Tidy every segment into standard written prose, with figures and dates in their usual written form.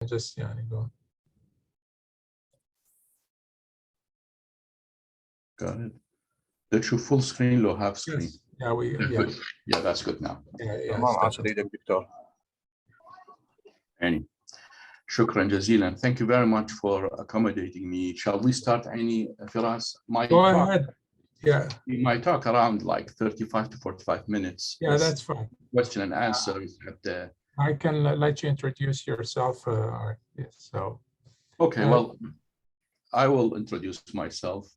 just go. Got it. بتشوف full screen لو half screen. Yes. Yeah, Yeah, that's good now. Yeah. شكرا جزيلا. Thank you very much for accommodating me. Shall we start, Aini Firas? Go ahead. Yeah. My talk around like 35 to 45 minutes. Yeah, that's fine. Question and answers. I can let you introduce yourself. Yes, so. Okay, well, I will introduce myself.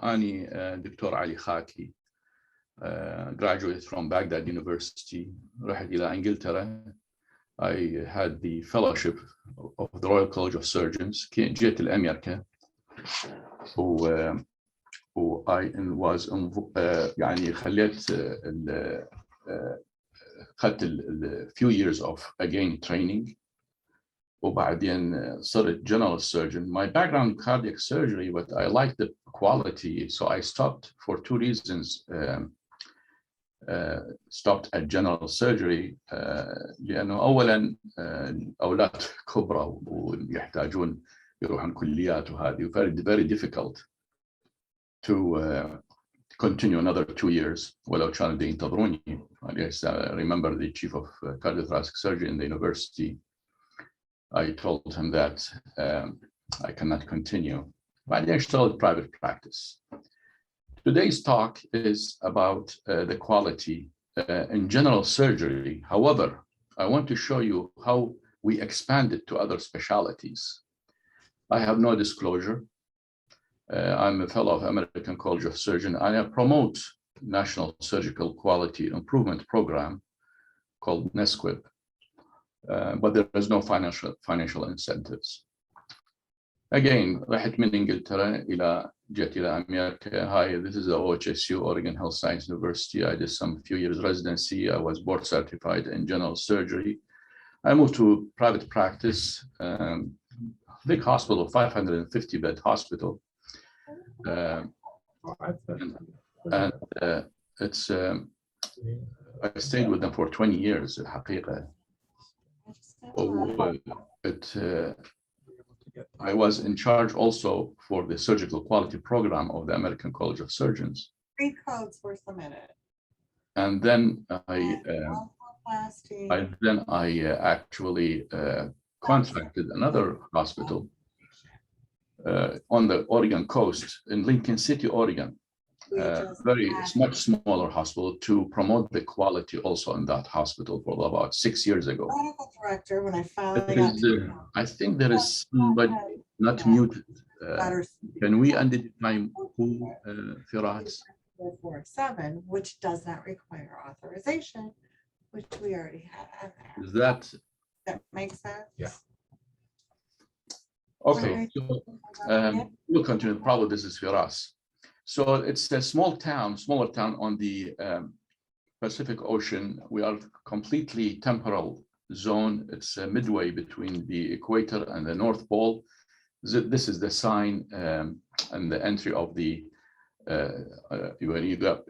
أني دكتور علي خاكي, graduated from Baghdad University. رحت إلى إنجلترا. I had the fellowship of the Royal College of Surgeons. جيت الأمريكا. I was يعني خدت few years of again training. وبعدين صرت general surgeon. My background cardiac surgery, but I liked the quality, so I stopped for two reasons. Stopped at general surgery لأنه أولاً أولاد كبرى ويحتاجون يروحون كليات وهذه very difficult to continue another 2 years ولو كانوا ينتظروني. I remember the chief of cardiothoracic surgery in the university. I told him that I cannot continue. بعدين اشتغلت private practice. Today's talk is about the quality in general surgery. However, I want to show you how we expanded to other specialties. I have no disclosure. I'm a fellow of American College of Surgeons, and I promote National Surgical Quality Improvement Program called NSQIP, but there is no financial incentives. Again, رحت من إنجلترا جيت إلى أمريكا. Hi, this is the OHSU, Oregon Health Science University. I did some few years residency. I was board certified in general surgery. I moved to private practice, big hospital, 550 bed hospital. And it's I stayed with them for 20 years. الحقيقة. I was in charge also for the surgical quality program of the American College of Surgeons. 3 codes were submitted. And then I actually contracted another hospital on the Oregon coast in Lincoln City, Oregon. Much smaller hospital to promote the quality also in that hospital for about 6 years ago. Medical director, when I finally I think there is somebody not muted. Can we identify who, Firas? 447, which does not require authorization, which we already have. Is that makes sense? Yeah. Okay. So, we'll continue. Probably this is Firas. So it's a smaller town on the Pacific Ocean. We are completely temporal zone. It's midway between the equator and the North Pole. This is the sign and the entry of the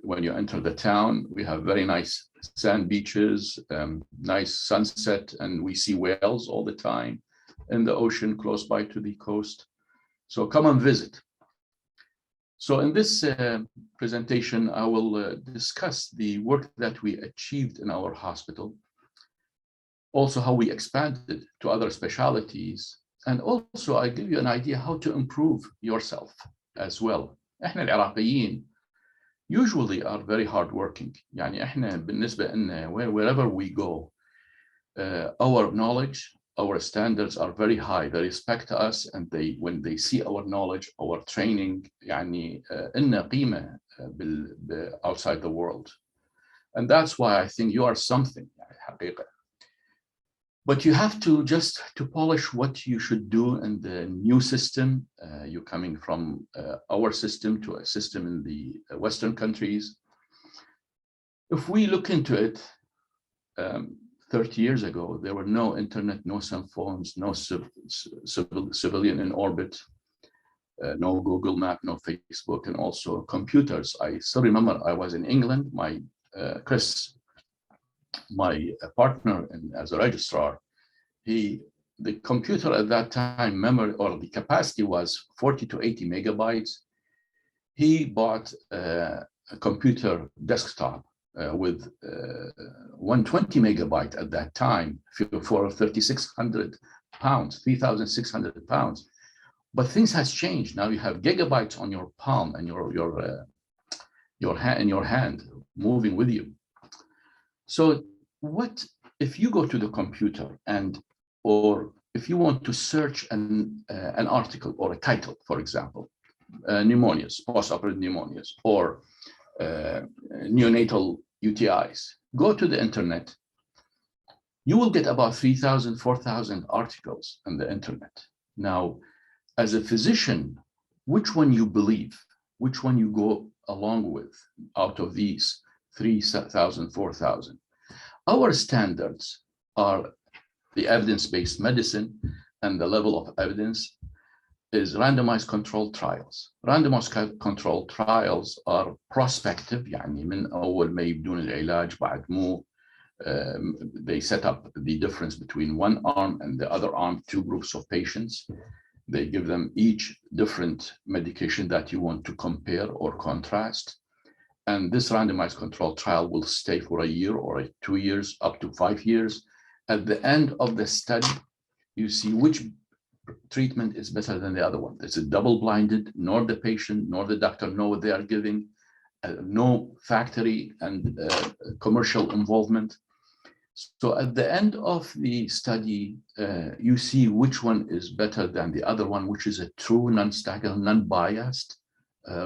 when you enter the town. We have very nice sand beaches, nice sunset, and we see whales all the time in the ocean close by to the coast. So come and visit. So in this presentation, I will discuss the work that we achieved in our hospital, also how we expanded to other specialties, and also I give you an idea how to improve yourself as well. احنا العراقيين usually are very hardworking. يعني احنا بالنسبة لنا wherever we go, our knowledge, our standards are very high. They respect us, and when they see our knowledge, our training, يعني إننا قيمة outside the world. And that's why I think you are something, حقيقة. But you have to just to polish what you should do in the new system. You're coming from our system to a system in the Western countries. If we look into it, 30 years ago, there were no internet, no cell phones, no civilian in orbit, no Google Map, no Facebook, and also computers. I still remember I was in England. Chris, my partner as a registrar, the computer at that time, memory or the capacity was 40 to 80 megabytes. He bought a computer desktop with 120 megabyte at that time for 3,600 pounds, 3,600 pounds. But things has changed. Now you have gigabytes on your palm and your hand moving with you. So what if you go to the computer or if you want to search an article or a title, for example, pneumonias, postoperative pneumonias, or neonatal UTIs, go to the internet, you will get about 3,000, 4,000 articles on the internet. Now, as a physician, which one you believe, which one you go along with out of these 3,000, 4,000? Our standards are the evidence-based medicine, and the level of evidence is randomized controlled trials. Randomized controlled trials are prospective, يعني من أول ما يبدون العلاج بعد مو they set up the difference between one arm and the other arm, two groups of patients. They give them each different medication that you want to compare or contrast. And this randomized controlled trial will stay for a year or 2 years, up to 5 years. At the end of the study, you see which treatment is better than the other one. It's a double-blinded, nor the patient nor the doctor know what they are giving, no factory and commercial involvement. So at the end of the study, you see which one is better than the other one, which is a true non-staggered, non-biased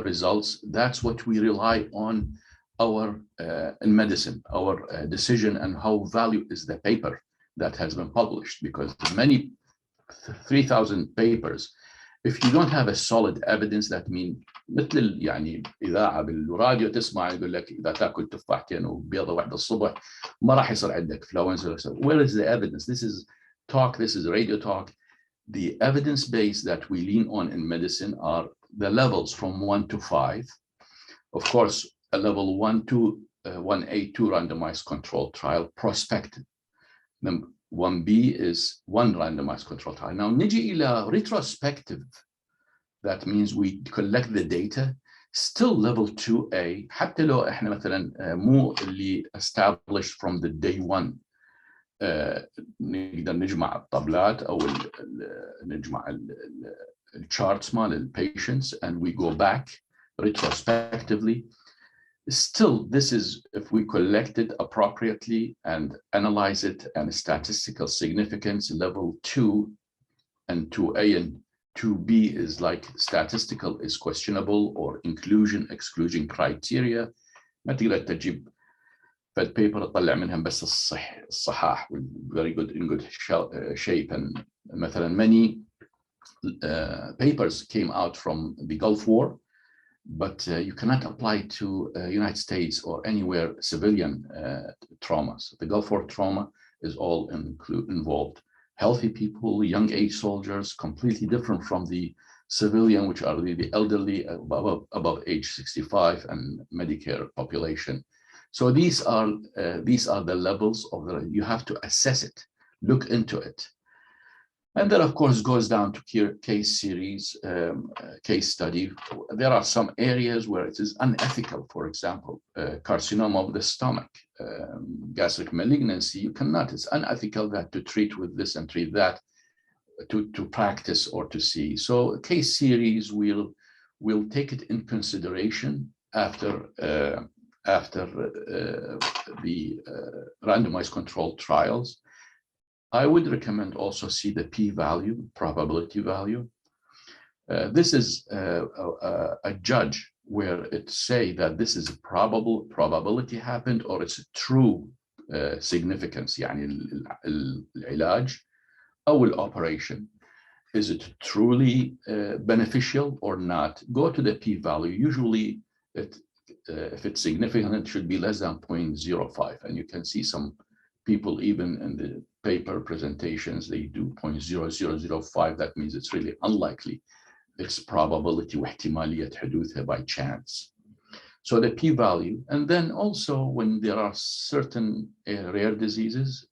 results. That's what we rely on in medicine, our decision, and how value is the paper that has been published, because many 3,000 papers, if you don't have a solid evidence, that means مثل يعني إذاعة بالراديو تسمع يقول لك إذا تاكل تفاحتين وبيضة واحدة الصبح ما راح يصير عندك influenza. Where is the evidence? This is talk, this is radio talk. The evidence base that we lean on in medicine are the levels from 1 to 5. Of course, a level 1 to 1A2 randomized controlled trial, prospective. Number 1B is one randomized controlled trial. Now نجي إلى retrospective. That means we collect the data. Still level 2A, حتى لو احنا مثلا مو اللي established from the day one. نقدر نجمع الطبلات أو نجمع الcharts مال patients, and we go back retrospectively. Still, this is if we collect it appropriately and analyze it, and statistical significance level 2 and 2A and 2B is like statistical is questionable, or inclusion exclusion criteria. ما تقدر تجيب فد paper تطلع منها بس الصحاح very good in good shape. And مثلا many papers came out from the Gulf War, but you cannot apply it to United States or anywhere civilian traumas. The Gulf War trauma is all involved healthy people, young age soldiers, completely different from the civilian, which are the elderly above age 65 and Medicare population. So these are the levels of you have to assess it, look into it. And then, of course, goes down to case series, case study. There are some areas where it is unethical. For example, carcinoma of the stomach, gastric malignancy. You cannot. It's unethical that to treat with this and treat that, to practice or to see. So case series will take it in consideration after the randomized controlled trials. I would recommend also see the p-value, probability value. This is a judge where it say that this is probability happened, or it's a true significance. يعني العلاج أو الoperation, is it truly beneficial or not? Go to the p-value. Usually, if it's significant, it should be less than 0.05, and you can see some people even in the paper presentations, they do 0.0005. That means it's really unlikely. It's probability واحتمالية حدوثها by chance. So the p-value. And then also when there are certain rare diseases,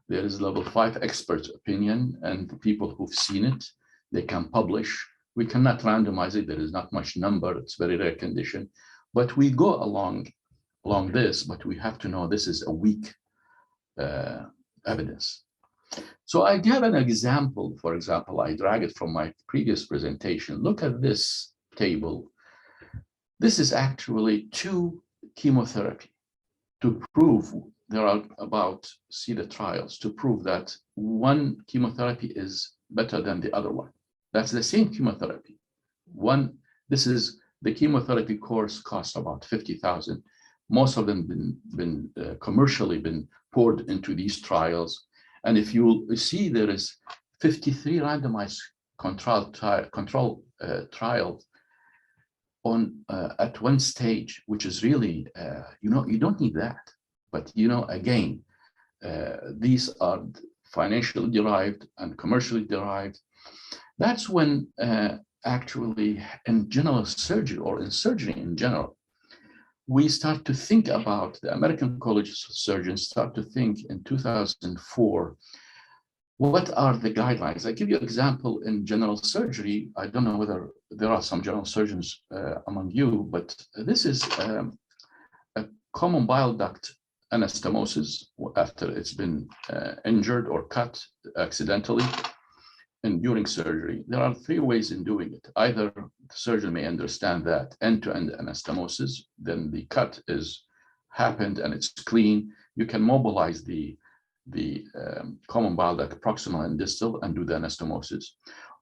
There is level 5 expert opinion, and people who've seen it, they can publish. We cannot randomize it. There is not much number. It's very rare condition, but we go along this, but we have to know this is a weak evidence. So I give an example. For example, I drag it from my previous presentation. Look at this table. This is actually 2 chemotherapy to prove there are about, see the trials, to prove that one chemotherapy is better than the other one. That's the same chemotherapy. This is the chemotherapy course costs about 50,000. Most of them been commercially been poured into these trials. And if you see, there is 53 randomized control trials on at one stage, which is really, you don't need that. But again, these are financially derived and commercially derived. That's when actually in general surgery, or in surgery in general, we start to think about, the American College of Surgeons start to think in 2004, what are the guidelines? I give you an example in general surgery. I don't know whether there are some general surgeons among you, but this is a common bile duct anastomosis after it's been injured or cut accidentally and during surgery. There are 3 ways in doing it. Either the surgeon may understand that end-to-end anastomosis, then the cut is happened and it's clean. You can mobilize the common bile duct proximal and distal and do the anastomosis.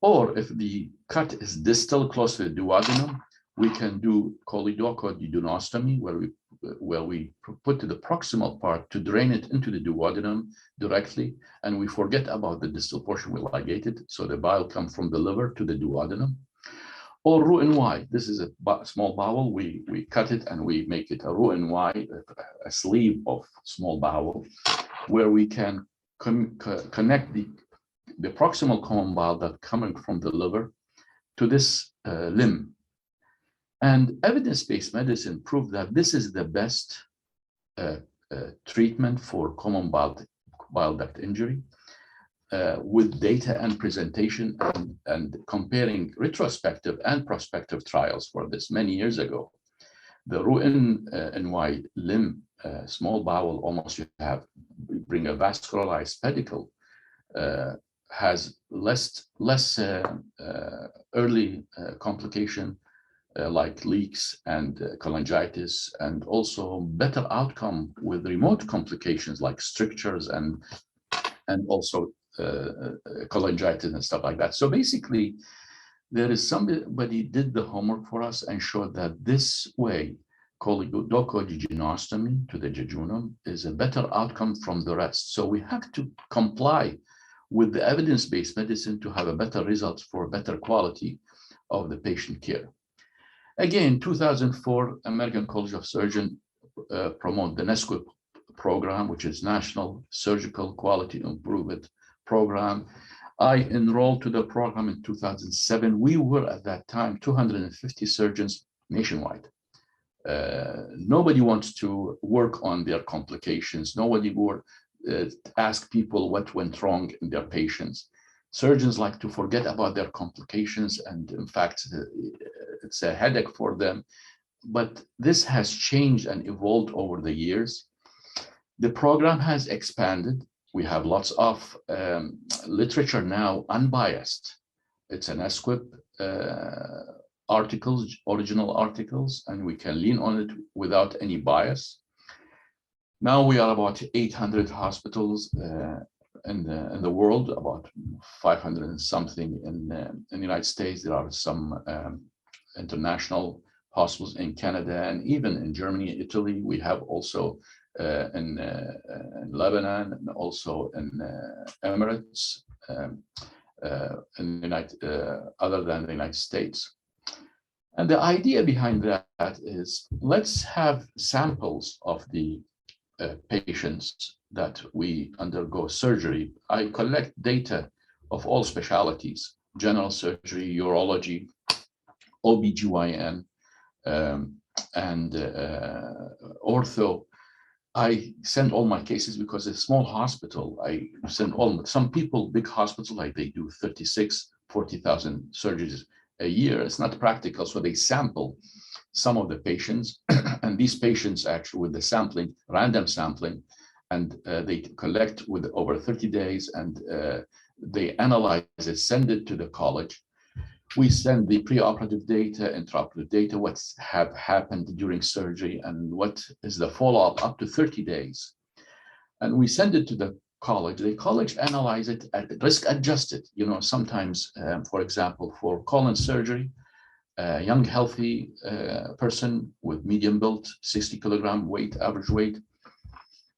Or if the cut is distal close to the duodenum, we can do choledochoduodenostomy, where we put the proximal part to drain it into the duodenum directly, and we forget about the distal portion. We ligate it, so the bile comes from the liver to the duodenum. Or Roux-en-Y. This is a small bowel. We cut it and we make it a Roux-en-Y, a sleeve of small bowel, where we can connect the proximal common bile that coming from the liver to this limb. And evidence-based medicine proved that this is the best treatment for common bile duct injury, with data and presentation and comparing retrospective and prospective trials for this many years ago. The Roux-en-Y limb, small bowel, almost you bring a vascularized pedicle, has less early complication like leaks and cholangitis, and also better outcome with remote complications like strictures and also cholangitis and stuff like that. So basically, there is somebody did the homework for us and showed that this way, choledochoduodenostomy to the jejunum, is a better outcome from the rest. So we have to comply with the evidence-based medicine to have a better result for better quality of the patient care. Again, 2004, American College of Surgeons promote the NSQIP program, which is National Surgical Quality Improvement Program. I enrolled to the program in 2007. We were at that time 250 surgeons nationwide. Nobody wants to work on their complications. Nobody would ask people what went wrong in their patients. Surgeons like to forget about their complications, and in fact, it's a headache for them. But this has changed and evolved over the years. The program has expanded. We have lots of literature now, unbiased. It's an NSQIP articles, original articles, and we can lean on it without any bias. Now we are about 800 hospitals in the world, about 500 and something in the United States. There are some international hospitals in Canada, and even in Germany, Italy. We have also in Lebanon, and also in Emirates, in the other than the United States. And the idea behind that is, let's have samples of the patients that we undergo surgery. I collect data of all specialties: general surgery, urology, OBGYN, and ortho. I send all my cases because it's a small hospital. I send all, some people, big hospitals, like they do 36, 40,000 surgeries a year. It's not practical. So they sample some of the patients and these patients actually with the sampling, random sampling, and they collect with over 30 days and they analyze it, send it to the college. We send the preoperative data, intraoperative data, what's have happened during surgery and what is the follow-up up to 30 days. And we send it to the college. The college analyze it at risk adjusted. You know, sometimes, for example, for colon surgery, a young healthy person with medium built, 60 kilogram weight, average weight,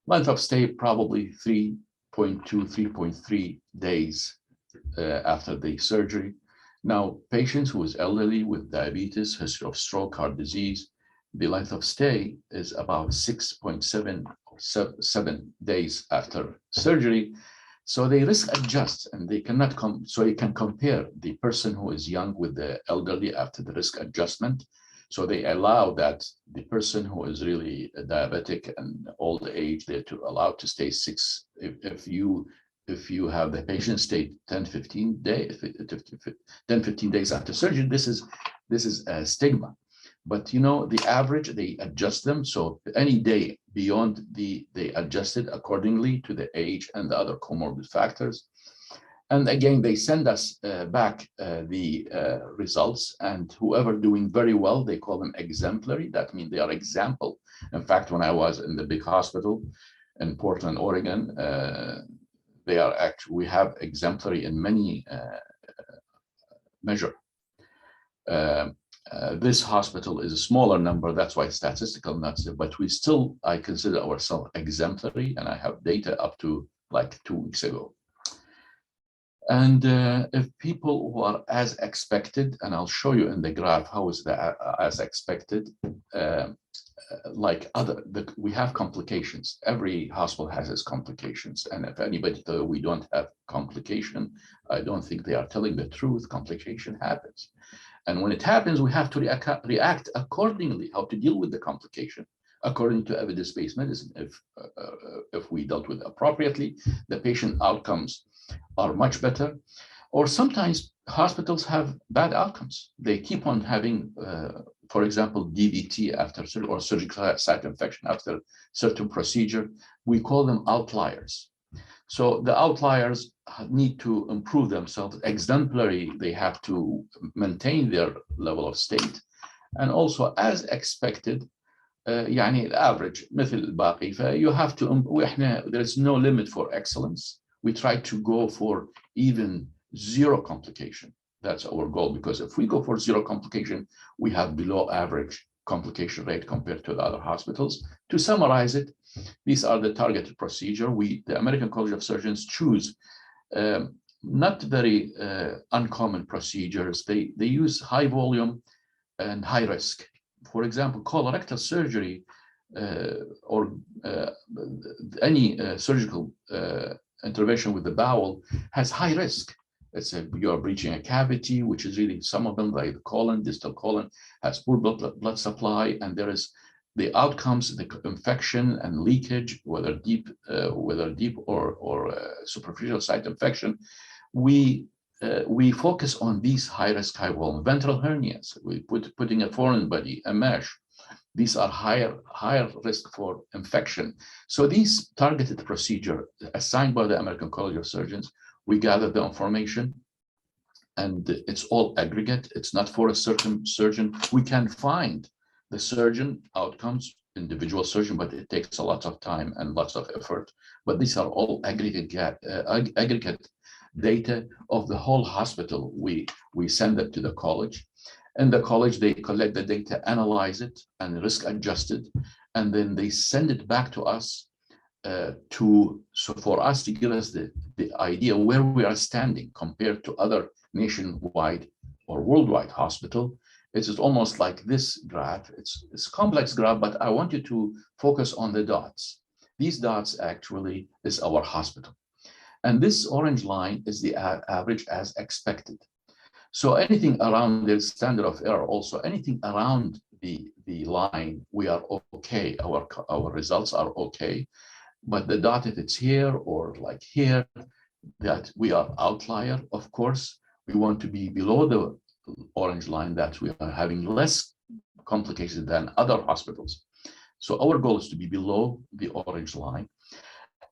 length of stay probably 3.2, 3.3 days after the surgery. Now, patients who is elderly with diabetes, history of stroke, heart disease, the length of stay is about 6.7 or 7 days after surgery. So they risk adjust and they cannot come. So you can compare the person who is young with the elderly after the risk adjustment. So they allow that the person who is really diabetic and old age, they're allowed to stay 6. If you have the patient stay 10, 15 days, 10, 15 days after surgery, this is a stigma. But you know, the average, they adjust them. So any day beyond they adjust it accordingly to the age and the other comorbid factors. And again, they send us back the results, and whoever doing very well, they call them exemplary. That means they are example. In fact, when I was in the big hospital in Portland, Oregon, they are actually, we have exemplary in many measure. This hospital is a smaller number, that's why statistical nuts, but we still, I consider ourselves exemplary, and I have data up to like 2 weeks ago. And if people who are as expected, and I'll show you in the graph how is that as expected, like we have complications. Every hospital has its complications, and if anybody tells we don't have complication, I don't think they are telling the truth. Complication happens, and when it happens, we have to react accordingly. How to deal with the complication according to evidence-based medicine. If we dealt with it appropriately, the patient outcomes are much better. Or sometimes hospitals have bad outcomes. They keep on having, for example, DVT after surgery or surgical site infection after certain procedure. We call them outliers. So the outliers need to improve themselves. Exemplary, they have to maintain their level of state. And also, as expected, يعني الافريج مثل الباقي. You have to, there is no limit for excellence. We try to go for even 0 complication. That's our goal, because if we go for 0 complication, we have below average complication rate compared to the other hospitals. To summarize it, these are the targeted procedure. The American College of Surgeons choose not very uncommon procedures. They use high volume and high risk. For example, colorectal surgery or any surgical intervention with the bowel has high risk. It's you are breaching a cavity, which is really, some of them, like the colon, distal colon, has poor blood supply, and there is the outcomes, the infection and leakage, whether deep or superficial site infection. We focus on these high risk, high volume ventral hernias. We putting a foreign body, a mesh. These are higher risk for infection. So these targeted procedure assigned by the American College of Surgeons, we gather the information, and it's all aggregate. It's not for a certain surgeon. We can find the surgeon outcomes, individual surgeon, but it takes a lot of time and lots of effort. But these are all aggregate data of the whole hospital. We send it to the college. In the college, they collect the data, analyze it, and risk adjust it, and then they send it back to us for us to give us the idea where we are standing compared to other nationwide or worldwide hospital. It is almost like this graph. It's a complex graph, but I want you to focus on the dots. These dots actually is our hospital. And this orange line is the average as expected. So anything around the standard of error, also anything around the line, we are okay. Our results are okay. But the dot, if it's here or like here, that we are outlier, of course. We want to be below the orange line, that we are having less complications than other hospitals. So our goal is to be below the orange line.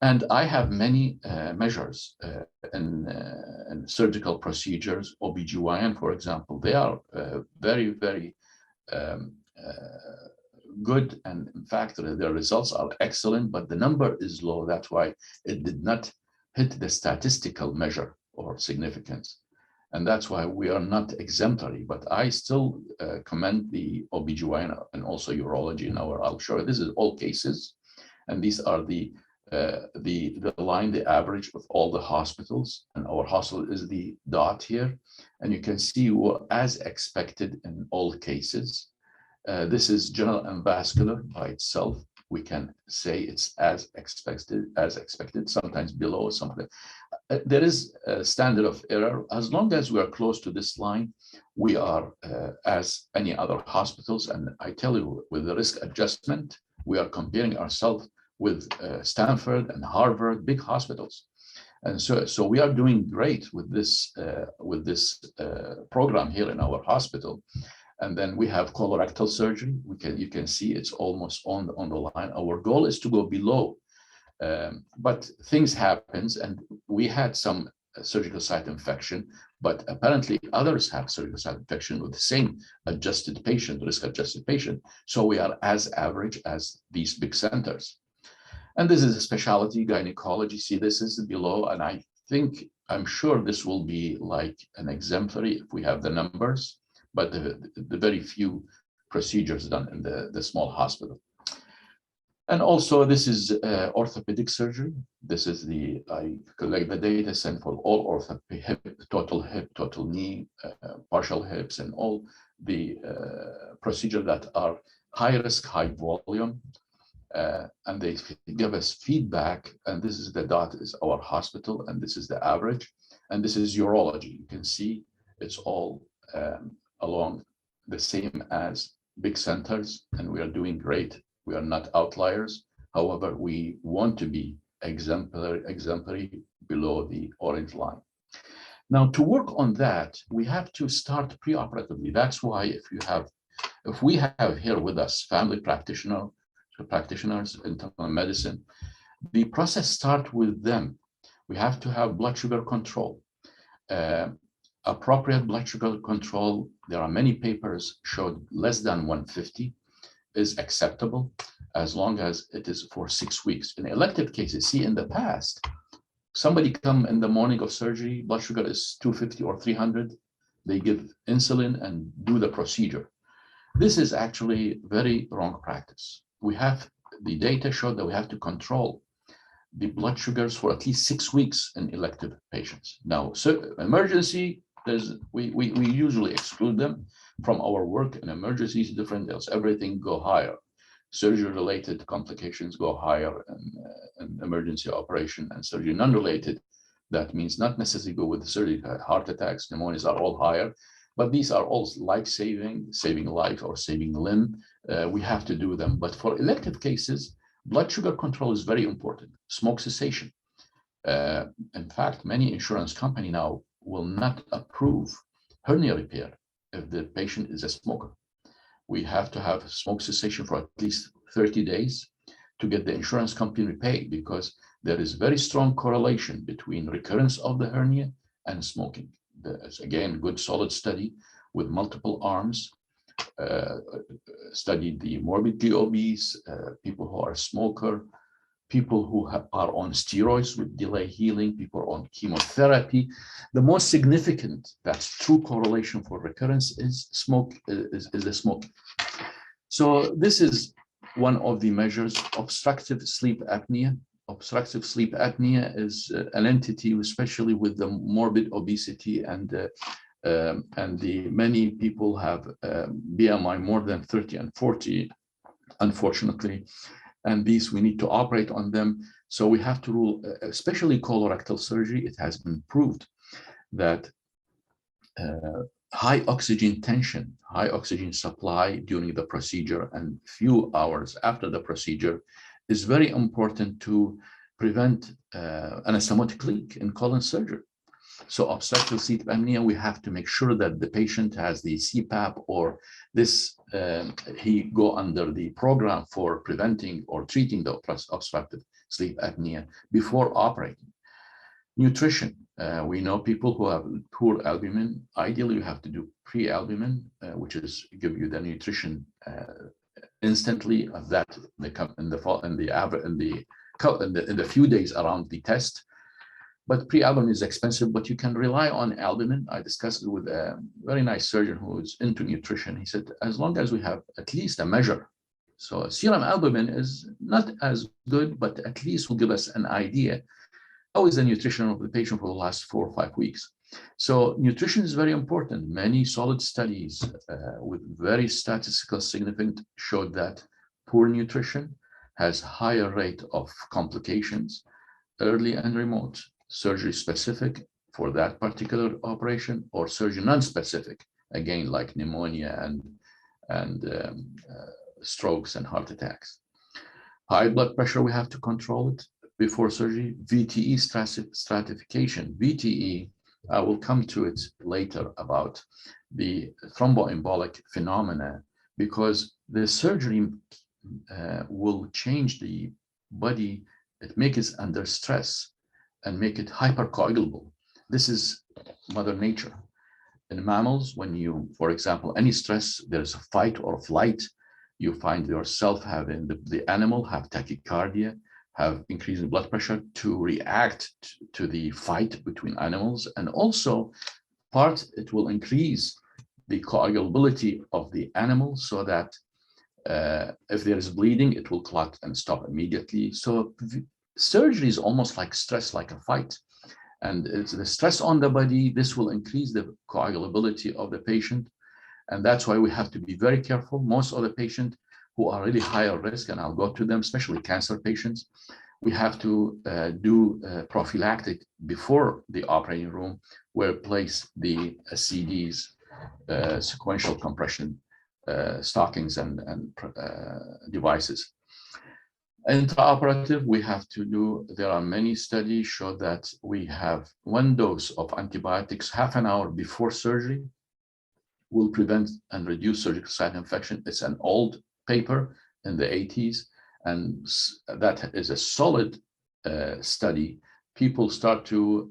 And I have many measures in surgical procedures, OBGYN, for example. They are very, very good. And in fact, their results are excellent, but the number is low. That's why it did not hit the statistical measure or significance. And that's why we are not exemplary, but I still commend the OBGYN and also urology in our, I'll show you, this is all cases. And these are the line, the average of all the hospitals, and our hospital is the dot here. And you can see we're as expected in all cases. This is general and vascular by itself. We can say it's as expected, sometimes below something. There is a standard of error. As long as we are close to this line, we are as any other hospitals. And I tell you, with the risk adjustment, we are comparing ourselves with Stanford and Harvard, big hospitals. And so we are doing great with this program here in our hospital. And then we have colorectal surgery. You can see it's almost on the line. Our goal is to go below, but things happens, and we had some surgical site infection, but apparently others have surgical site infection with the same adjusted patient, risk adjusted patient. So we are as average as these big centers. And this is a specialty, gynecology. See, this is below, and I'm sure this will be like an exemplary if we have the numbers, but the very few procedures done in the small hospital. And also this is orthopedic surgery. This is I collect the data, send for all orthopedic hip, total knee, partial hips, and all the procedures that are high risk, high volume. And they give us feedback, and this is the dot is our hospital, and this is the average, and this is urology. You can see it's all along the same as big centers, and we are doing great. We are not outliers. However, we want to be exemplary below the orange line. Now, to work on that, we have to start preoperatively. That's why if we have here with us family practitioners, internal medicine, the process starts with them. We have to have blood sugar control. Appropriate blood sugar control, there are many papers showed less than 150 is acceptable as long as it is for 6 weeks. In elective cases, see in the past, somebody come in the morning of surgery, blood sugar is 250 or 300, they give insulin and do the procedure. This is actually very wrong practice. We have the data show that we have to control the blood sugars for at least 6 weeks in elective patients. Now, so emergency, we usually exclude them from our work. In emergencies, different else, everything go higher. Surgery-related complications go higher, and emergency operation and surgery non-related. That means not necessarily go with the surgery. Heart attacks, pneumonias are all higher, but these are all life-saving, saving life or saving limb. We have to do them. But for elective cases, blood sugar control is very important. Smoke cessation. In fact, many insurance companies now will not approve hernia repair if the patient is a smoker. We have to have smoke cessation for at least 30 days to get the insurance company paid, because there is very strong correlation between recurrence of the hernia and smoking. There's again good solid study with multiple arms, studied the morbidly obese, people who are smoker, people who are on steroids with delay healing, people on chemotherapy. The most significant, that's true correlation for recurrence, is smoke, is the smoke. So this is one of the measures. Obstructive sleep apnea. Obstructive sleep apnea is an entity, especially with the morbid obesity, and many people have BMI more than 30 and 40, unfortunately. And these, we need to operate on them. So we have to rule, especially colorectal surgery. It has been proved that high oxygen tension, high oxygen supply during the procedure and few hours after the procedure is very important to prevent anastomotic leak in colon surgery. So obstructive sleep apnea, we have to make sure that the patient has the CPAP or this, he go under the program for preventing or treating the obstructive sleep apnea before operating. Nutrition, we know people who have poor albumin, ideally you have to do pre-albumin, which is give you the nutrition instantly of that in the few days around the test. But pre-albumin is expensive, but you can rely on albumin. I discussed it with a very nice surgeon who is into nutrition. He said, as long as we have at least a measure. So serum albumin is not as good, but at least will give us an idea how is the nutrition of the patient for the last 4 or 5 weeks. So nutrition is very important. Many solid studies with very statistical significance showed that poor nutrition has higher rate of complications, early and remote, surgery specific for that particular operation, or surgery non-specific, again, like pneumonia and strokes and heart attacks. High blood pressure, we have to control it before surgery. VTE stratification. VTE, I will come to it later about the thromboembolic phenomena, because the surgery will change the body, it makes it under stress and make it hypercoagulable. This is Mother Nature. In mammals, when you, for example, any stress, there's a fight or flight, you find yourself having the animal have tachycardia, have increasing blood pressure to react to the fight between animals. And also it will increase the coagulability of the animal so that if there is bleeding, it will clot and stop immediately. So surgery is almost like stress, like a fight. And it's the stress on the body, this will increase the coagulability of the patient. And that's why we have to be very careful. Most of the patients who are really higher risk, and I'll go to them, especially cancer patients, we have to do prophylactic before the operating room, where place the CDs, sequential compression stockings and devices. Intraoperative, we have to do, there are many studies show that we have 1 dose of antibiotics half an hour before surgery will prevent and reduce surgical site infection. It's an old paper in the 80s, and that is a solid study. People start to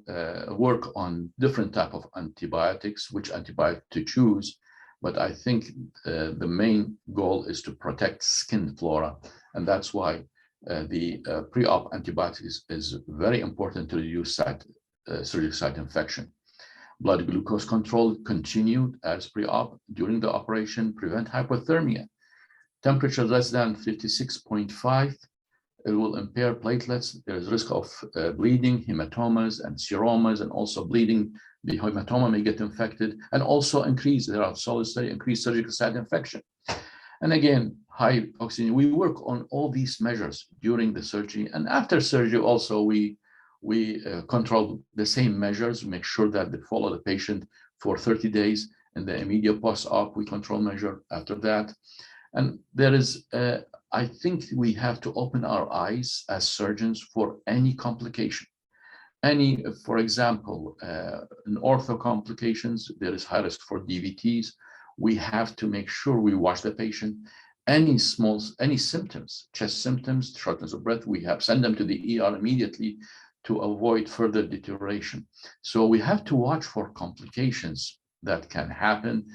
work on different type of antibiotics, which antibiotic to choose. But I think the main goal is to protect skin flora. And that's why the pre-op antibiotics is very important to reduce surgical site infection. Blood glucose control continued as pre-op during the operation, prevent hypothermia. Temperature less than 56.5, it will impair platelets. There is risk of bleeding, hematomas and seromas, and also bleeding. The hematoma may get infected, and also there are solid studies, increased surgical site infection. And again, high oxygen. We work on all these measures during the surgery, and after surgery also we control the same measures, make sure that they follow the patient for 30 days. In the immediate post-op, we control measure after that. And there is, I think we have to open our eyes as surgeons for any complication. For example, in ortho complications, there is high risk for DVTs. We have to make sure we watch the patient. Any symptoms, chest symptoms, shortness of breath, we have send them to the ER immediately to avoid further deterioration. So we have to watch for complications that can happen.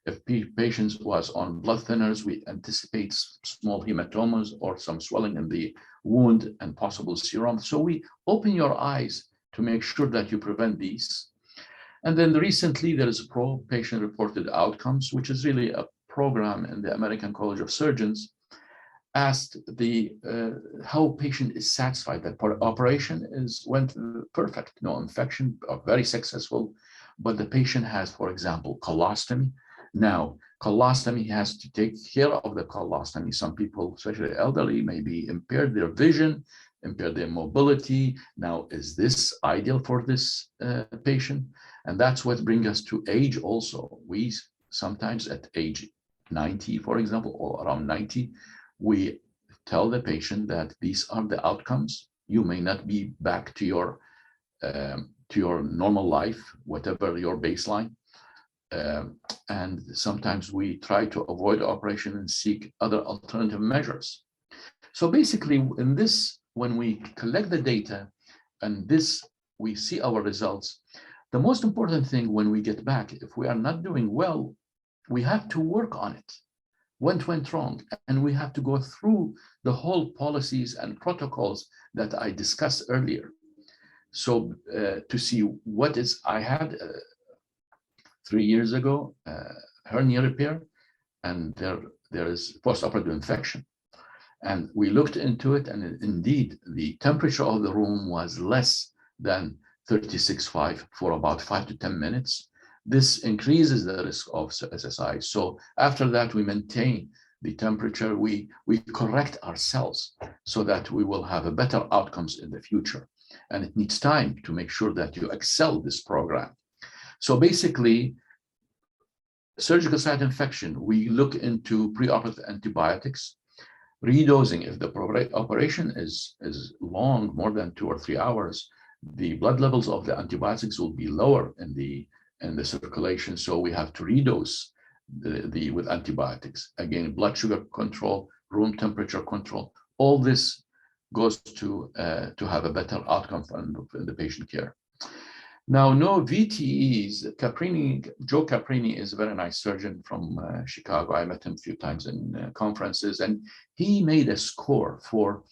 If patients was on blood thinners, we anticipate small hematomas or some swelling in the wound and possible serum. So we open your eyes to make sure that you prevent these. And then recently there is patient reported outcomes, which is really a program in the American College of Surgeons, asked how patient is satisfied that operation went perfect, no infection, very successful, but the patient has, for example, colostomy. Now, colostomy has to take care of the colostomy. Some people, especially elderly, may be impaired their vision, impaired their mobility. Now, is this ideal for this patient? And that's what brings us to age also. We sometimes at age 90, for example, or around 90, we tell the patient that these are the outcomes. You may not be back to your normal life, whatever your baseline. And sometimes we try to avoid operation and seek other alternative measures. So basically in this, when we collect the data and this, we see our results, the most important thing when we get back, if we are not doing well, we have to work on it. What went wrong? And we have to go through the whole policies and protocols that I discussed earlier. So to see what is, I had 3 years ago, hernia repair, and there is postoperative infection. And we looked into it, and indeed, the temperature of the room was less than 36.5 for about 5 to 10 minutes. This increases the risk of SSI. So after that, we maintain the temperature. We correct ourselves so that we will have a better outcomes in the future. And it needs time to make sure that you excel this program. So basically, surgical site infection, we look into preoperative antibiotics, redosing. If the operation is long, more than 2 or 3 hours, the blood levels of the antibiotics will be lower in the circulation. So we have to redose with antibiotics. Again, blood sugar control, room temperature control, all this goes to have a better outcome in the patient care. Now, no VTEs. Joe Caprini is a very nice surgeon from Chicago. I met him a few times in conferences, and he made a score for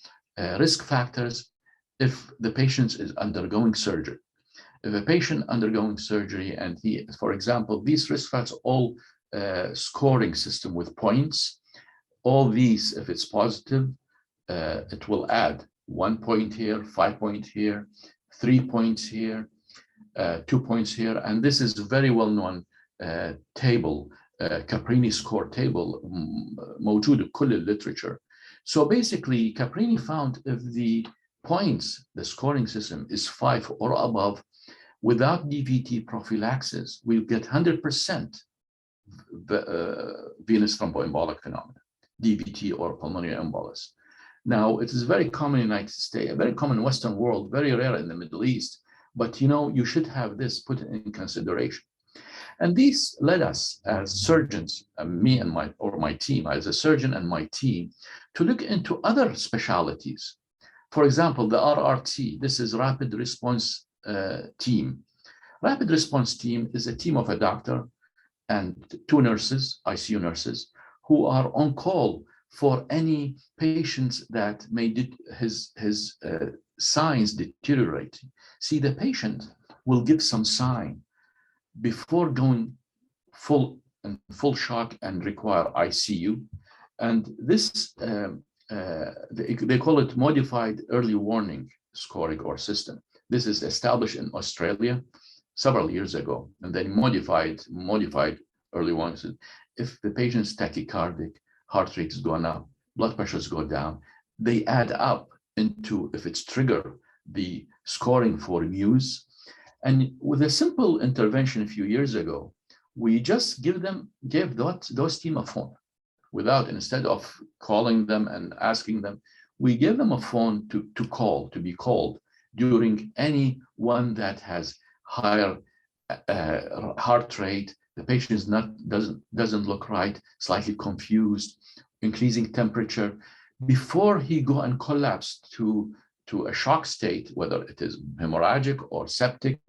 risk factors if the patient is undergoing surgery. If a patient undergoing surgery and he, for example, these risk factors, all scoring system with points, all these, if it's positive, it will add 1 point here, 5 points here, 3 points here, 2 points here. And this is a very well-known table, Caprini score table, موجود بكل literature. So basically, Caprini found if the points, the scoring system is 5 or above, without DVT prophylaxis, we'll get 100% venous thromboembolic phenomena, DVT or pulmonary embolus. Now, it is very common in the United States, very common in the Western world, very rare in the Middle East. But you should have this put in consideration. And these led us as surgeons, me and my team, as a surgeon and my team, to look into other specialties. For example, the RRT, this is Rapid Response Team. Rapid Response Team is a team of a doctor and 2 nurses, ICU nurses, who are on call for any patients that may his signs deteriorate. See, the patient will give some sign before going full shock and require ICU. And this, they call it modified early warning scoring or system. This is established in Australia several years ago, and then modified early warning system. If the patient's tachycardic, heart rate is going up, blood pressures go down, they add up into, if it's trigger, the scoring for Muse. And with a simple intervention a few years ago, we just gave those team a phone. Instead of calling them and asking them, we give them a phone to be called during any one that has higher heart rate, the patient doesn't look right, slightly confused, increasing temperature, before he go and collapse to a shock state, whether it is hemorrhagic or septic.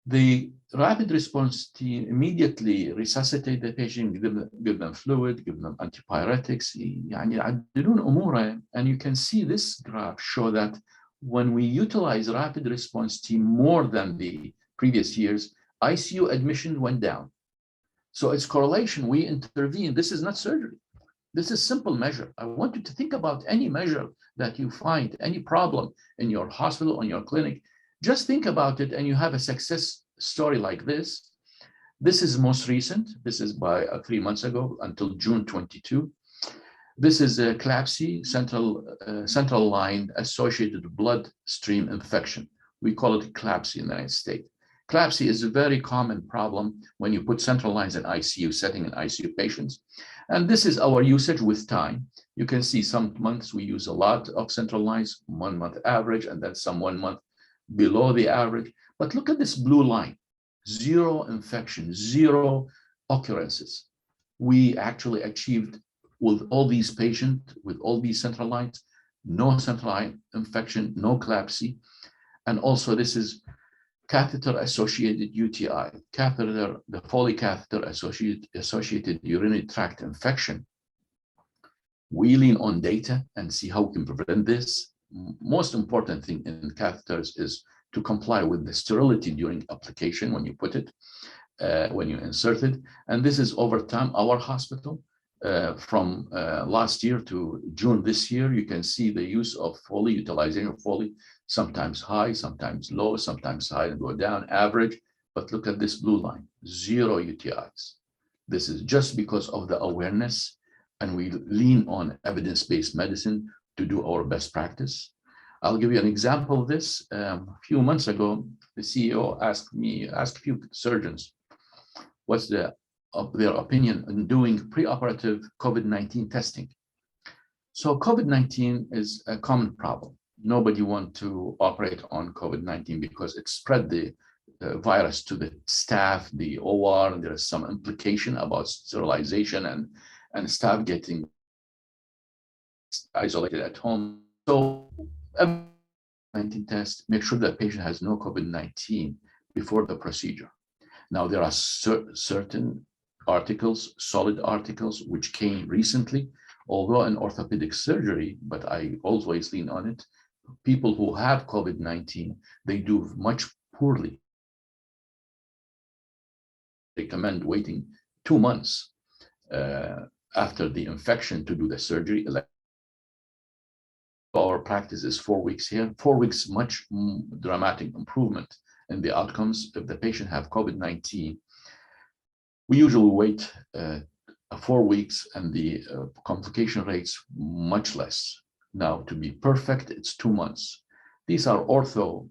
The rapid response team immediately resuscitate the patient, give them fluid, give them antipyretics, and you can see this graph show that when we utilize rapid response team more than the previous years, ICU admission went down. So it's correlation, we intervene. This is not surgery. This is simple measure. I want you to think about any measure that you find, any problem in your hospital, or in your clinic. Just think about it and you have a success story like this. This is most recent. This is by 3 months ago until June 22. This is a CLABSI, central line associated bloodstream infection. We call it CLABSI in the United States. CLABSI is a very common problem when you put central lines in ICU setting in ICU patients. And this is our usage with time. You can see some months we use a lot of central lines, 1 month average, and then some 1 month below the average. But look at this blue line, 0 infection, 0 occurrences. We actually achieved with all these patients, with all these central lines, no central line infection, no CLABSI. And also this is catheter-associated UTI, the Foley catheter-associated urinary tract infection. We lean on data and see how we can prevent this. Most important thing in catheters is to comply with the sterility during application when you put it, when you insert it. And this is over time, our hospital, from last year to June this year, you can see the use of Foley, utilization of Foley, sometimes high, sometimes low, sometimes high and go down, average. But look at this blue line, 0 UTIs. This is just because of the awareness, and we lean on evidence-based medicine to do our best practice. I'll give you an example of this. A few months ago, the CEO asked a few surgeons, what's their opinion on doing preoperative COVID-19 testing. So COVID-19 is a common problem. Nobody wants to operate on COVID-19 because it spread the virus to the staff, the OR, and there is some implication about sterilization and staff getting isolated at home. So COVID-19 test, make sure that patient has no COVID-19 before the procedure. Now, there are certain articles, solid articles, which came recently, although in orthopedic surgery, but I always lean on it. People who have COVID-19, they do much poorly. Recommend waiting 2 months after the infection to do the surgery. Our practice is 4 weeks here, 4 weeks, much dramatic improvement in the outcomes. If the patient have COVID-19, we usually wait 4 weeks, and the complication rates much less. Now, to be perfect, it's 2 months. These are ortho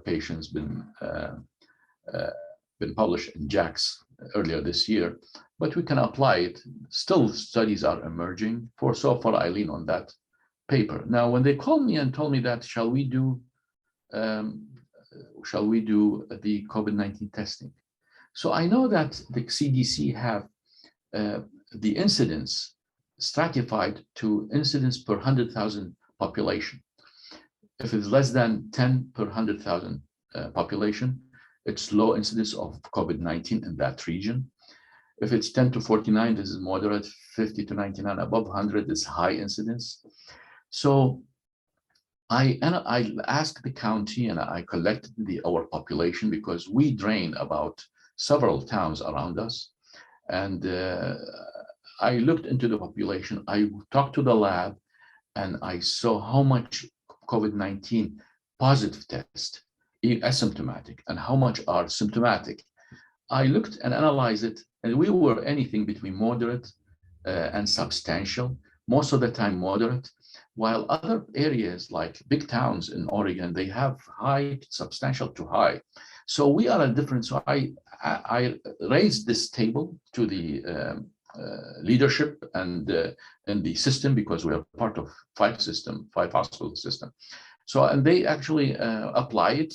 patients been published in JACS earlier this year, but we can apply it. Still, studies are emerging. So far, I lean on that paper. Now, when they called me and told me that, shall we do the COVID-19 testing? So I know that the CDC have the incidence stratified to incidence per 100,000 population. If it's less than 10 per 100,000 population, it's low incidence of COVID-19 in that region. If it's 10 to 49, this is moderate. 50 to 99, above 100 is high incidence. So I asked the county, and I collected our population, because we drain about several towns around us. And I looked into the population. I talked to the lab, and I saw how much COVID-19 positive test, asymptomatic, and how much are symptomatic. I looked and analyzed it, and we were anything between moderate and substantial, most of the time moderate, while other areas like big towns in Oregon, they have high, substantial to high. So we are a different. So I raised this table to the leadership and the system, because we are part of 5 hospital system. So, and they actually apply it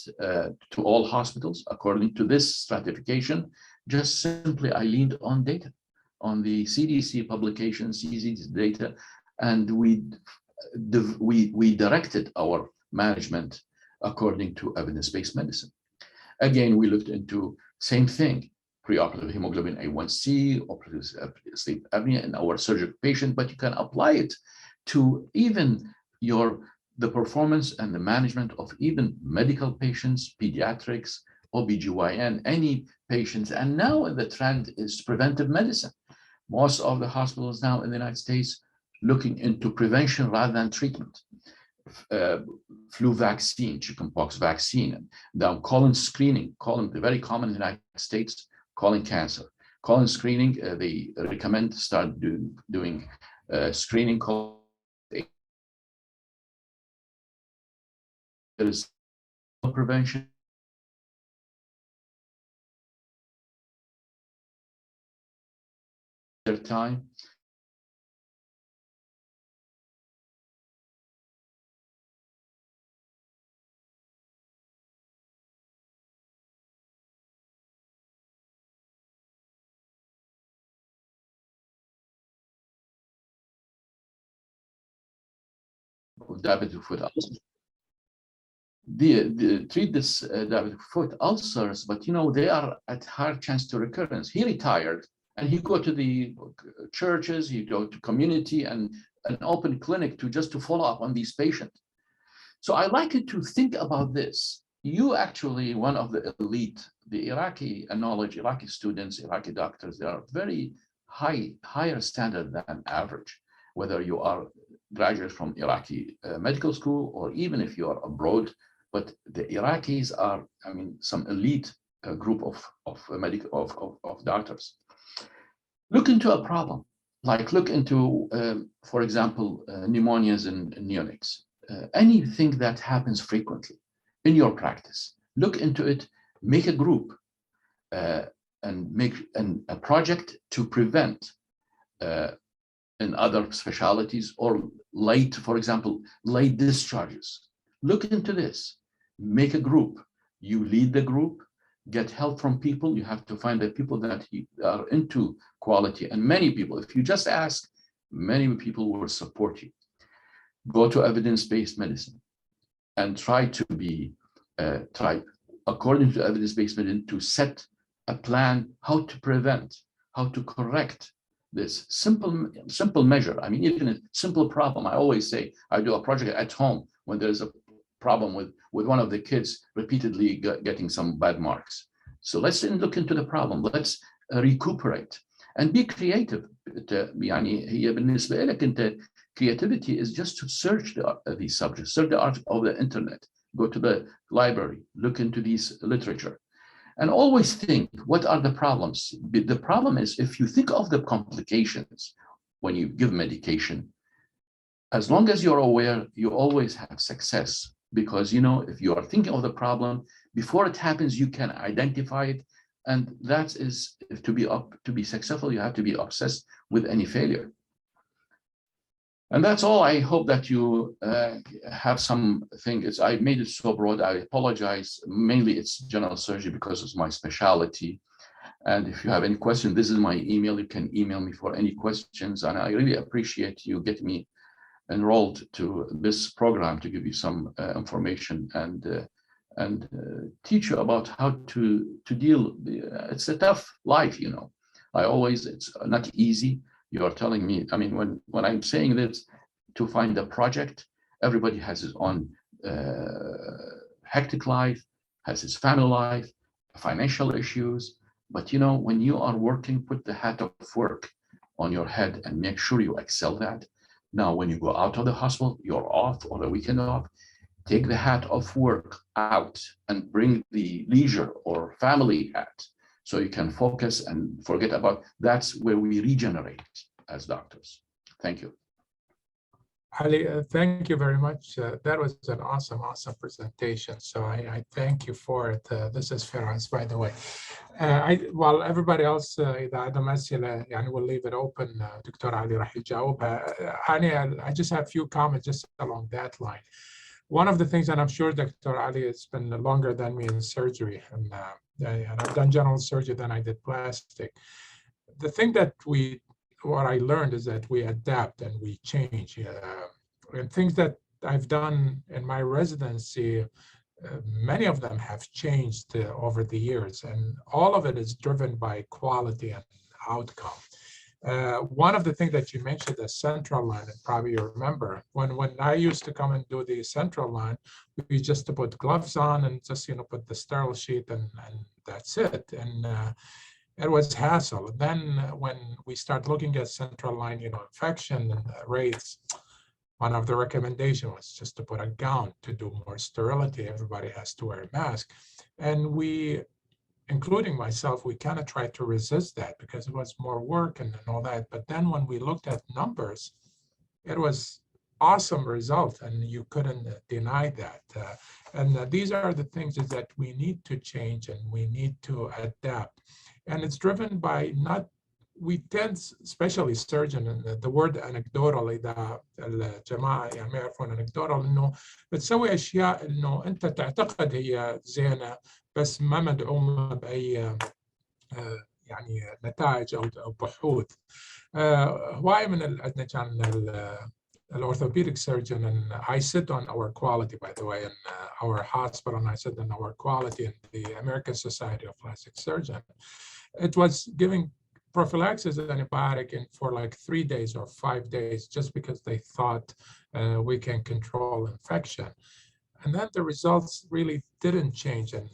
to all hospitals according to this stratification. Just simply, I leaned on data, on the CDC publications, CDC data, and we directed our management according to evidence-based medicine. Again, we looked into same thing, preoperative hemoglobin A1C, operative sleep apnea in our surgical patient, but you can apply it to even the performance and the management of even medical patients, pediatrics, OBGYN, any patients. And now the trend is preventive medicine. Most of the hospitals now in the United States looking into prevention rather than treatment. Flu vaccine, chickenpox vaccine, now colon screening, very common in the United States, colon cancer. Colon screening, they recommend start doing screening. There is prevention. their time. Diabetic foot ulcers. Treat this diabetic foot ulcers, but they are at higher chance to recurrence. He retired and he go to the churches, he go to community and an open clinic to follow up on these patients. So I like you to think about this. You actually, one of the elite, the Iraqi knowledge, Iraqi students, Iraqi doctors, they are very higher standard than average, whether you are graduates from Iraqi medical school or even if you are abroad. But the Iraqis are, some elite group of doctors. Look into a problem, like look into, for example, pneumonias in neonates. Anything that happens frequently in your practice, look into it, make a group and make a project to prevent in other specialties or late, for example, late discharges. Look into this, make a group. You lead the group, get help from people. You have to find the people that are into quality. And many people, if you just ask, many people will support you. Go to evidence-based medicine and try to be, according to evidence-based medicine, to set a plan how to prevent, how to correct this simple measure. Even a simple problem. I always say, I do a project at home when there's a problem with one of the kids repeatedly getting some bad marks. So let's look into the problem. Let's recuperate and be creative. Creativity is just to search these subjects, search the art of the internet, go to the library, look into these literature. And always think, what are the problems? The problem is, if you think of the complications when you give medication, as long as you're aware, you always have success. Because, if you are thinking of the problem, before it happens, you can identify it. And that is, to be successful, you have to be obsessed with any failure. And that's all. I hope that you have something. I made it so broad. I apologize. Mainly it's general surgery because it's my specialty. And if you have any questions, this is my email. You can email me for any questions. And I really appreciate you getting me enrolled to this program to give you some information and teach you about how to deal. It's a tough life, it's not easy. You're telling me, when I'm saying this, to find a project, everybody has his own hectic life, has his family life, financial issues. But when you are working, put the hat of work on your head and make sure you excel that. Now, when you go out of the hospital, you're off or the weekend off, take the hat of work out and bring the leisure or family hat. So you can focus and forget about, that's where we regenerate as doctors. Thank you. Ali, thank you very much. That was an awesome presentation. So I thank you for it. This is Firas, by the way. While everybody else إذا عندهم أسئلة we'll leave it open. Dr. Ali راح يجاوبها. I just have a few comments just along that line. One of the things, and I'm sure Dr. Ali has been longer than me in surgery, and I've done general surgery, then I did plastic. The thing that what I learned is that we adapt and we change. And things that I've done in my residency, many of them have changed over the years, and all of it is driven by quality and outcome. One of the things that you mentioned, the central line, and probably you remember, when I used to come and do the central line, we just to put gloves on and just put the sterile sheet and that's it. And it was hassle. Then when we start looking at central line, infection rates, one of the recommendations was just to put a gown to do more sterility. Everybody has to wear a mask. And we, including myself, we kind of tried to resist that because it was more work and all that. But then when we looked at numbers, it was awesome result, and you couldn't deny that. These are the things is that we need to change and we need to adapt. And it's driven by not we tend, especially surgeon, and the word anecdotal اذا الجماعه يعني يعرفون anecdotal انه بتسوي اشياء انه انت تعتقد هي زينه بس ما مدعومه باي يعني نتائج او بحوث. هواي من عندنا كان orthopedic surgeon, and I sit on our quality, by the way, in our hospital, and I sit on our quality in the American Society of Plastic Surgeons. It was giving prophylaxis antibiotic for like 3 days or 5 days just because they thought we can control infection. And then the results really didn't change. And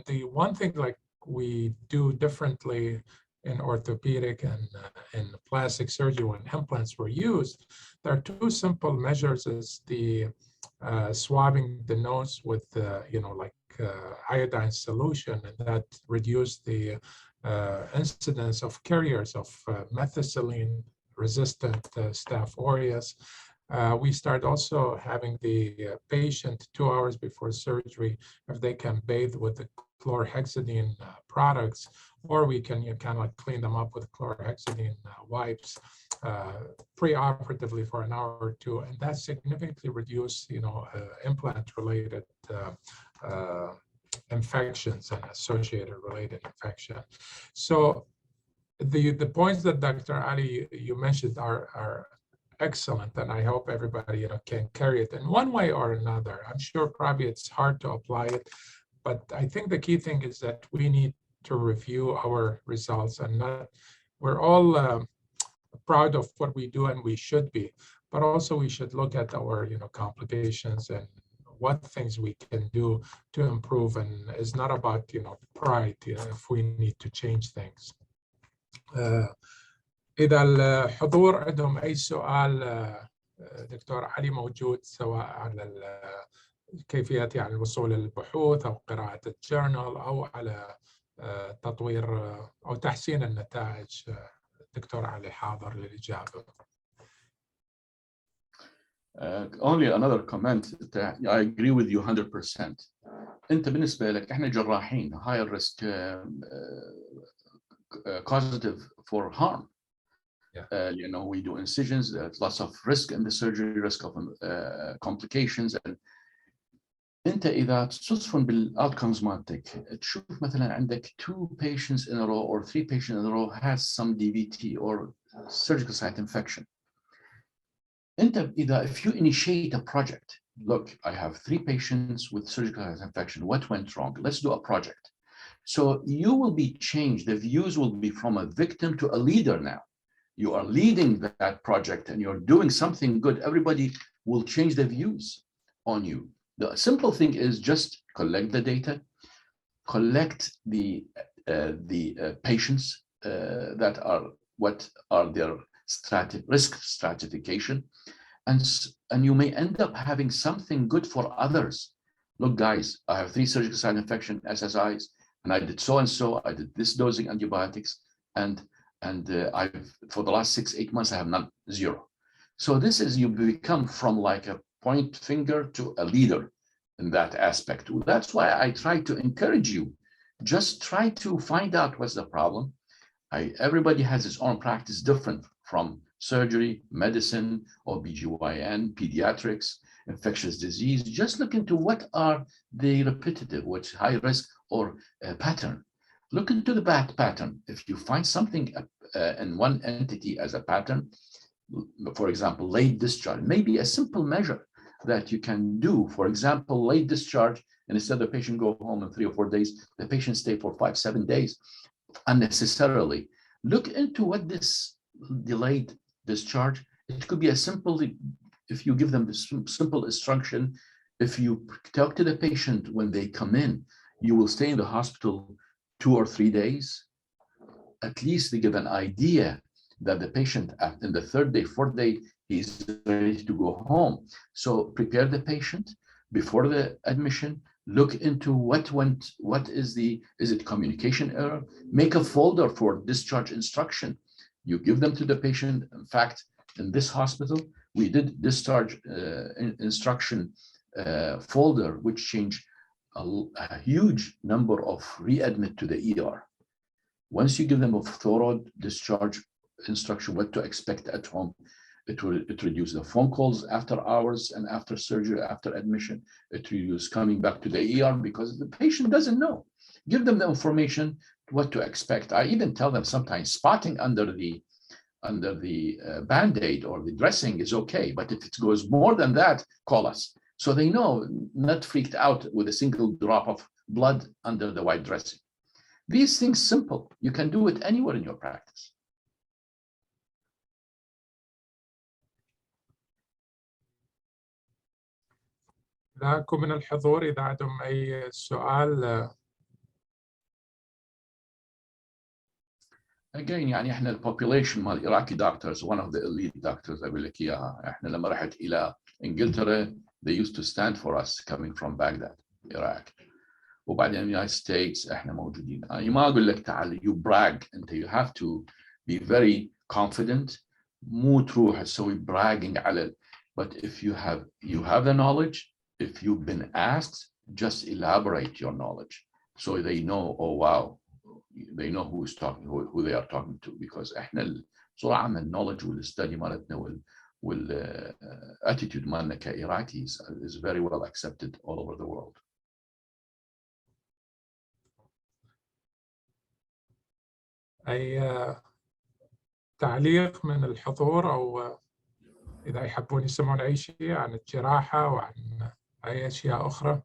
the one thing like we do differently in orthopedic and in plastic surgery when implants were used, there are 2 simple measures: is the swabbing the nose with iodine solution, and that reduced the incidence of carriers of methicillin-resistant Staph aureus. We start also having the patient 2 hours before surgery, if they can bathe with the chlorhexidine products, or we can kind of like clean them up with chlorhexidine wipes pre-operatively for an hour or 2, and that significantly reduce implant-related infections and associated related infection. So the points that Dr. Ali you mentioned are excellent, and I hope everybody can carry it in one way or another. I'm sure probably it's hard to apply it, but I think the key thing is that we need to review our results, and we're all proud of what we do, and we should be, but also we should look at our complications and what things we can do to improve, and it's not about pride if we need to change things. إذا الحضور عندهم أي سؤال دكتور علي موجود، سواء على كيفية يعني الوصول للبحوث أو قراءة الجورنال أو على تطوير أو تحسين النتائج. دكتور علي حاضر للإجابة. Only another comment. I agree with you 100%. أنت بالنسبة لك إحنا جراحين high risk causative for harm. Yeah. We do incisions. There's lots of risk in the surgery, risk of complications. And أنت إذا تصفن بالoutcomes مالتك تشوف مثلا عندك 2 patients in a row or 3 patients in a row has some DVT or surgical site infection. أنت if you initiate a project, look, I have 3 patients with surgical site infection. What went wrong? Let's do a project. So you will be changed. The views will be from a victim to a leader now. You are leading that project and you're doing something good. Everybody will change their views on you. The simple thing is just collect the data, collect the patients that are, what are their risk stratification, and you may end up having something good for others. Look, guys, I have 3 surgical site infection SSIs, and I did so and so. I did this dosing antibiotics, and I've for the last 6-8 months I have not 0. So this is, you become from like a point finger to a leader in that aspect. That's why I try to encourage you. Just try to find out what's the problem. Everybody has his own practice, different from surgery, medicine, OBGYN, pediatrics, infectious disease. Just look into what are the repetitive, what's high risk or pattern. Look into the pattern. If you find something in one entity as a pattern, for example, late discharge, maybe a simple measure that you can do. For example, late discharge, and instead the patient go home in 3 or 4 days, the patient stay for 5-7 days unnecessarily. Look into what this delayed discharge, it could be a simple, if you give them the simple instruction, if you talk to the patient when they come in, you will stay in the hospital 2 or 3 days. At least they give an idea that the patient in the 3rd day, 4th day, he's ready to go home. So prepare the patient before the admission. Look into what is it communication error? Make a folder for discharge instruction. You give them to the patient. In fact, in this hospital, we did discharge instruction folder, which changed a huge number of readmit to the ER. Once you give them a thorough discharge instruction, what to expect at home, it reduces the phone calls after hours and after surgery, after admission. It reduces coming back to the ER because the patient doesn't know. Give them the information, what to expect. I even tell them sometimes spotting under the Band-Aid or the dressing is okay, but if it goes more than that, call us. So they know, not freaked out with a single drop of blood under the white dressing. These things simple. You can do it anywhere in your practice. لكم من الحضور إذا عندهم أي سؤال. Again يعني احنا البوبوليشن مال Iraqi doctors, one of the elite doctors أقول لك إياها. احنا لما رحت إلى إنجلترا they used to stand for us coming from Baghdad, Iraq. وبعدين United States احنا موجودين. ما أقول لك تعال you brag انت, you have to be very confident. مو تروح تسوي bragging على, but if you have the knowledge, if you've been asked, just elaborate your knowledge so they know, oh wow, they know who is talking, who they are talking to, because احنا بصورة عامة النولج والستدي مالتنا attitude مالنا كإراكيز is very well accepted all over the world. أي تعليق من الحضور أو إذا يحبون يسمعون أي شيء عن الجراحة وعن أي أشياء أخرى.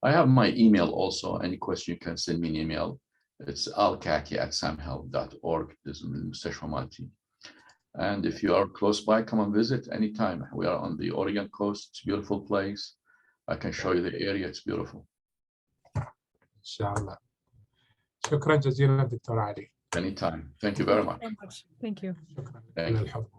I have my email also. Any question you can send me an email. It's alkhaki@samhealth.org. This is المستشفى مالتي. And if you are close by, come and visit anytime. We are on the Oregon coast. It's a beautiful place. I can show you the area. It's beautiful. إن شاء الله. شكرا جزيلا دكتور علي. Anytime. Thank you very much. Thank you. شكرا Thank you. للحضور.